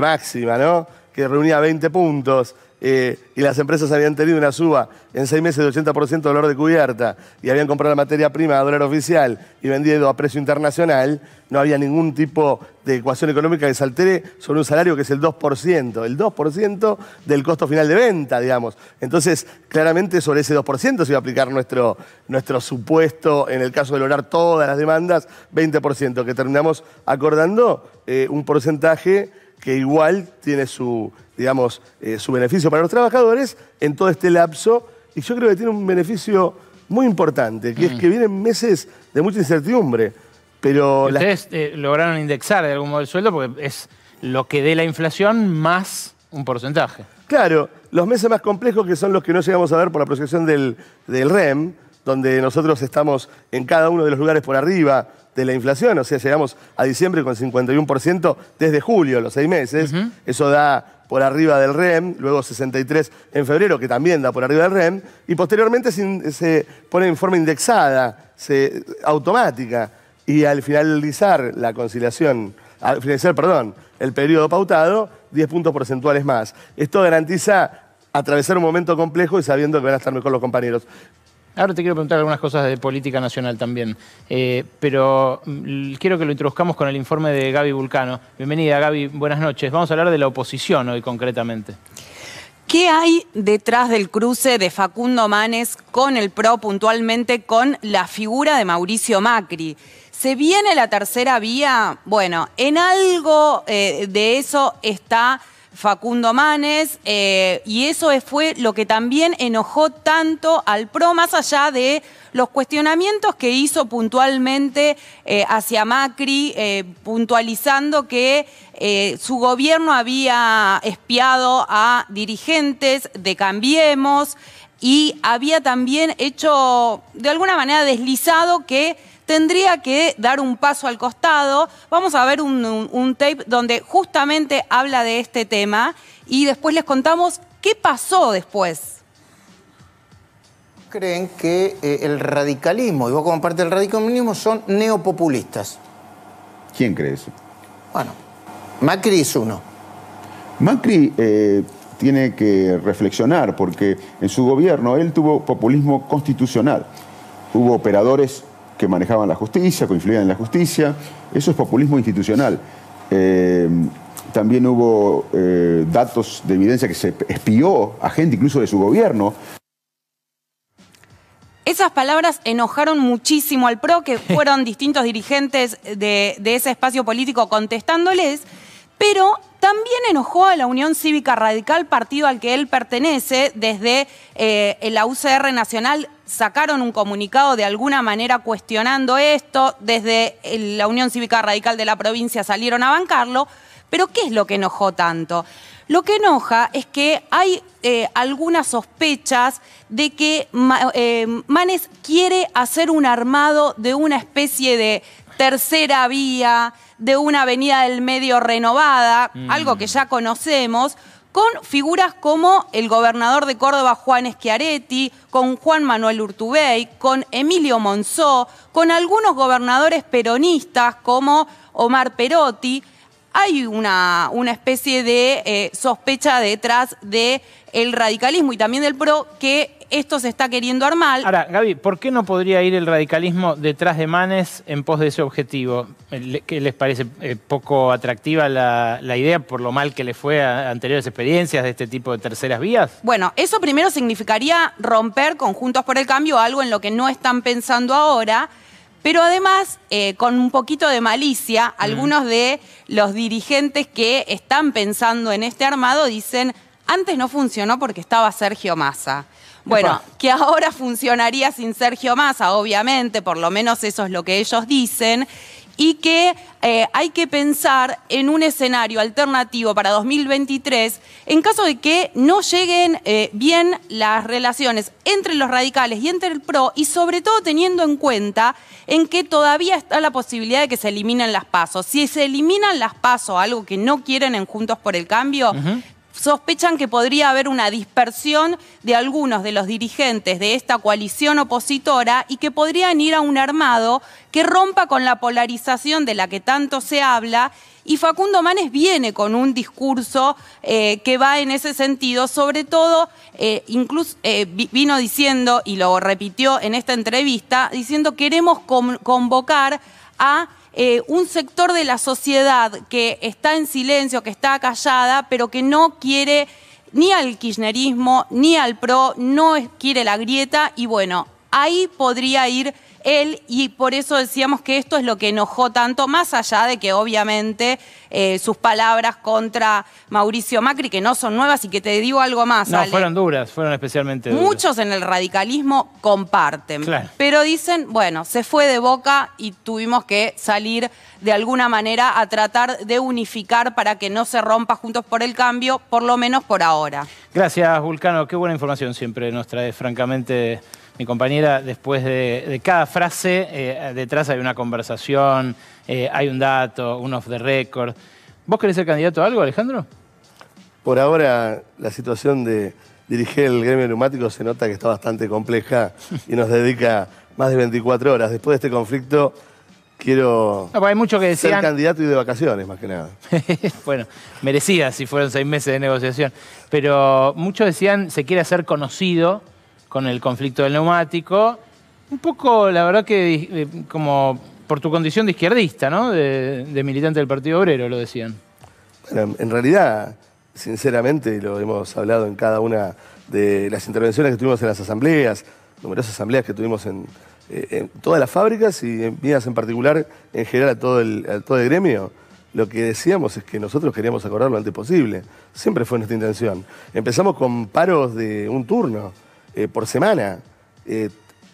S14: máxima, ¿no? Que reunía 20 puntos, y las empresas habían tenido una suba en 6 meses de 80% de valor de cubierta y habían comprado la materia prima a dólar oficial y vendido a precio internacional, no había ningún tipo de ecuación económica que se altere sobre un salario que es el 2% del costo final de venta, digamos. Entonces, claramente sobre ese 2% se iba a aplicar nuestro supuesto, en el caso de lograr todas las demandas, 20%, que terminamos acordando un porcentaje que igual tiene su beneficio para los trabajadores en todo este lapso, y yo creo que tiene un beneficio muy importante, que es que vienen meses de mucha incertidumbre. Pero
S4: ustedes lograron indexar de algún modo el sueldo porque es lo que dé la inflación más un porcentaje.
S14: Claro, los meses más complejos, que son los que no llegamos a ver por la proyección del REM, donde nosotros estamos en cada uno de los lugares por arriba de la inflación, o sea, llegamos a diciembre con 51% desde julio, los 6 meses. Eso da por arriba del REM, luego 63 en febrero, que también da por arriba del REM, y posteriormente se pone en forma indexada, automática, y al finalizar la conciliación, el periodo pautado, 10 puntos porcentuales más. Esto garantiza atravesar un momento complejo y sabiendo que van a estar mejor los compañeros.
S4: Ahora te quiero preguntar algunas cosas de política nacional también, pero quiero que lo introduzcamos con el informe de Gaby Vulcano. Bienvenida, Gaby, buenas noches. Vamos a hablar de la oposición hoy concretamente.
S15: ¿Qué hay detrás del cruce de Facundo Manes con el PRO, puntualmente con la figura de Mauricio Macri? ¿Se viene la tercera vía? Bueno, en algo de eso está Facundo Manes, y eso fue lo que también enojó tanto al PRO, más allá de los cuestionamientos que hizo puntualmente hacia Macri, puntualizando que su gobierno había espiado a dirigentes de Cambiemos y había también hecho, de alguna manera, deslizado que tendría que dar un paso al costado. Vamos a ver un tape donde justamente habla de este tema y después les contamos qué pasó después.
S16: Creen que el radicalismo, y vos como parte del radicalismo, son neopopulistas.
S17: ¿Quién cree eso?
S16: Bueno, Macri es uno.
S17: Macri tiene que reflexionar porque en su gobierno él tuvo populismo constitucional. hubo operadores que manejaban la justicia, que influían en la justicia. Eso es populismo institucional. También hubo datos de evidencia que se espió a gente incluso de su gobierno.
S15: Esas palabras enojaron muchísimo al PRO, que fueron distintos dirigentes de ese espacio político contestándoles, pero también enojó a la Unión Cívica Radical, partido al que él pertenece. Desde la UCR Nacional sacaron un comunicado de alguna manera cuestionando esto, desde la Unión Cívica Radical de la provincia salieron a bancarlo, pero ¿qué es lo que enojó tanto? Lo que enoja es que hay algunas sospechas de que Manes quiere hacer un armado de una especie de tercera vía, de una avenida del medio renovada, algo que ya conocemos, con figuras como el gobernador de Córdoba, Juan Schiaretti, con Juan Manuel Urtubey, con Emilio Monzó, con algunos gobernadores peronistas como Omar Perotti. Hay una especie de sospecha detrás del radicalismo y también del PRO que esto se está queriendo armar.
S4: Ahora, Gaby, ¿por qué no podría ir el radicalismo detrás de Manes en pos de ese objetivo? ¿Qué les parece poco atractiva la idea por lo mal que le fue a anteriores experiencias de este tipo de terceras vías?
S15: Bueno, eso primero significaría romper con Juntos por el Cambio, algo en lo que no están pensando ahora. Pero además, con un poquito de malicia, algunos de los dirigentes que están pensando en este armado dicen, antes no funcionó porque estaba Sergio Massa. Bueno, que ahora funcionaría sin Sergio Massa, obviamente, por lo menos eso es lo que ellos dicen, y que hay que pensar en un escenario alternativo para 2023 en caso de que no lleguen bien las relaciones entre los radicales y entre el PRO, y sobre todo teniendo en cuenta en que todavía está la posibilidad de que se eliminen las PASO. Si se eliminan las PASO, algo que no quieren en Juntos por el Cambio, sospechan que podría haber una dispersión de algunos de los dirigentes de esta coalición opositora y que podrían ir a un armado que rompa con la polarización de la que tanto se habla. Y Facundo Manes viene con un discurso que va en ese sentido, sobre todo, incluso vino diciendo, y lo repitió en esta entrevista, diciendo queremos convocar a un sector de la sociedad que está en silencio, que está callada, pero que no quiere ni al kirchnerismo, ni al PRO, no quiere la grieta, y bueno, ahí podría ir él, y por eso decíamos que esto es lo que enojó tanto, más allá de que obviamente sus palabras contra Mauricio Macri, que no son nuevas, y que te digo algo más,
S4: No,
S15: Ale,
S4: fueron duras, fueron especialmente duras.
S15: muchos en el radicalismo comparten,
S4: Claro.
S15: pero dicen, bueno, se fue de boca y tuvimos que salir de alguna manera a tratar de unificar para que no se rompa Juntos por el Cambio, por lo menos por ahora.
S4: Gracias, Vulcano. Qué buena información siempre nos trae, francamente, mi compañera. Después de cada frase, detrás hay una conversación, hay un dato, un off the record. ¿Vos querés ser candidato a algo, Alejandro?
S14: Por ahora, la situación de dirigir el gremio neumático se nota que está bastante compleja y nos dedica más de 24 horas. Después de este conflicto, quiero
S4: hay mucho que decían...
S14: ser candidato y de vacaciones, más que nada.
S4: Bueno, merecidas si fueron 6 meses de negociación. Pero muchos decían se quiere hacer conocido con el conflicto del neumático. Un poco, la verdad que como por tu condición de izquierdista, ¿no? De militante del Partido Obrero, lo decían.
S14: Bueno, en realidad, sinceramente, lo hemos hablado en cada una de las intervenciones que tuvimos en las asambleas, numerosas asambleas que tuvimos en todas las fábricas y en mías en particular, en general a todo el gremio. Lo que decíamos es que nosotros queríamos acordar lo antes posible. Siempre fue nuestra intención. Empezamos con paros de un turno por semana.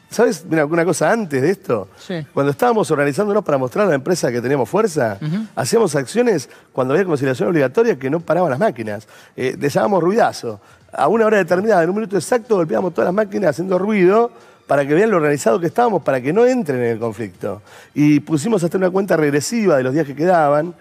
S14: ¿Sabes una cosa antes de esto?
S4: Sí.
S14: Cuando estábamos organizándonos para mostrar a la empresa que teníamos fuerza, hacíamos acciones cuando había conciliación obligatoria que no paraban las máquinas. Le llamábamos ruidazo. A una hora determinada, en un minuto exacto, golpeábamos todas las máquinas haciendo ruido para que vean lo organizado que estábamos, para que no entren en el conflicto. Y pusimos hasta una cuenta regresiva de los días que quedaban.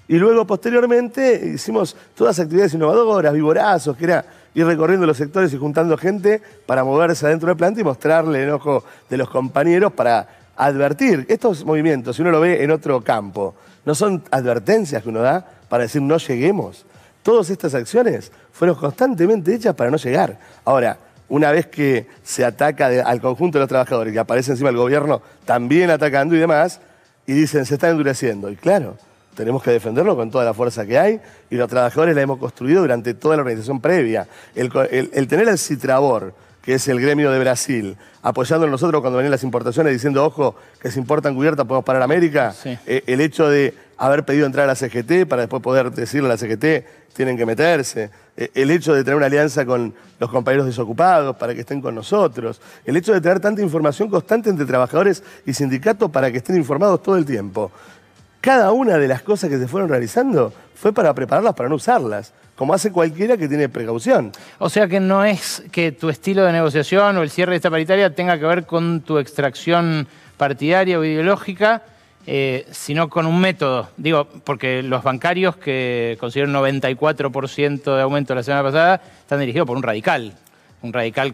S14: Y luego, posteriormente, hicimos todas actividades innovadoras, vivorazos, que era ir recorriendo los sectores y juntando gente para moverse adentro de la planta y mostrarle el enojo de los compañeros para advertir. Estos movimientos, si uno lo ve en otro campo, no son advertencias que uno da para decir no lleguemos. Todas estas acciones fueron constantemente hechas para no llegar. Ahora, una vez que se ataca al conjunto de los trabajadores, que aparece encima el gobierno también atacando y demás, y dicen, se está endureciendo. Y claro, tenemos que defenderlo con toda la fuerza que hay, y los trabajadores la hemos construido durante toda la organización previa. El tener al Citrabor, que es el gremio de Brasil, apoyándonos nosotros cuando venían las importaciones, diciendo, ojo, que si importan cubiertas podemos parar América. Sí. El hecho de haber pedido entrar a la CGT para después poder decirle a la CGT, tienen que meterse. El hecho de tener una alianza con los compañeros desocupados para que estén con nosotros. El hecho de tener tanta información constante entre trabajadores y sindicatos para que estén informados todo el tiempo. Cada una de las cosas que se fueron realizando fue para prepararlas para no usarlas, como hace cualquiera que tiene precaución.
S4: O sea que no es que tu estilo de negociación o el cierre de esta paritaria tenga que ver con tu extracción partidaria o ideológica, sino con un método. Digo, porque los bancarios que consiguieron 94% de aumento la semana pasada están dirigidos por un radical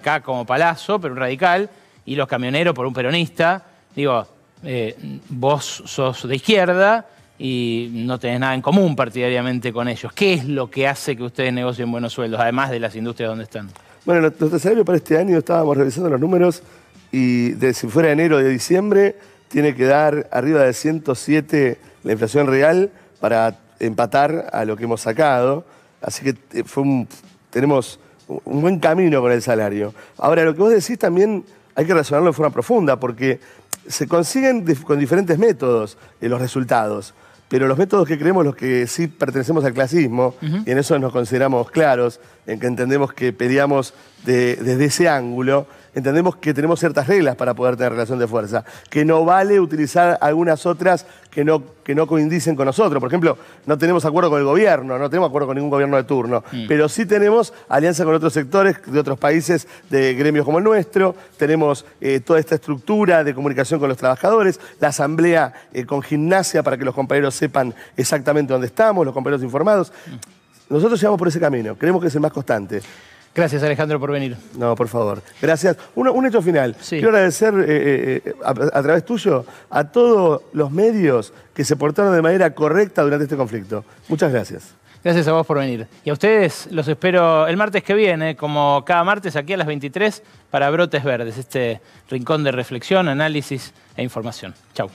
S4: K como Palazzo, pero un radical, y los camioneros por un peronista. Digo, vos sos de izquierda y no tenés nada en común partidariamente con ellos. ¿Qué es lo que hace que ustedes negocien buenos sueldos, además de las industrias donde están?
S14: Bueno, nuestro salario para este año, estábamos revisando los números, y si fuera enero o de diciembre, tiene que dar arriba de 107 la inflación real para empatar a lo que hemos sacado. Así que tenemos un buen camino con el salario. Ahora, lo que vos decís también hay que razonarlo de forma profunda, porque se consiguen con diferentes métodos los resultados. Pero los métodos que creemos, los que sí pertenecemos al clasismo, y en eso nos consideramos claros, en que entendemos que peleamos desde ese ángulo, entendemos que tenemos ciertas reglas para poder tener relación de fuerza, que no vale utilizar algunas otras que no coinciden con nosotros. Por ejemplo, no tenemos acuerdo con el gobierno, no tenemos acuerdo con ningún gobierno de turno, pero sí tenemos alianza con otros sectores de otros países, de gremios como el nuestro, tenemos toda esta estructura de comunicación con los trabajadores, la asamblea con gimnasia para que los compañeros sepan exactamente dónde estamos, los compañeros informados. Nosotros llevamos por ese camino, creemos que es el más constante.
S4: Gracias, Alejandro, por venir.
S14: No, por favor. Gracias. Un hecho final. Sí. Quiero agradecer a través tuyo a todos los medios que se portaron de manera correcta durante este conflicto. Muchas gracias.
S4: Gracias a vos por venir. Y a ustedes los espero el martes que viene, como cada martes, aquí a las 23, para Brotes Verdes, este rincón de reflexión, análisis e información. Chau.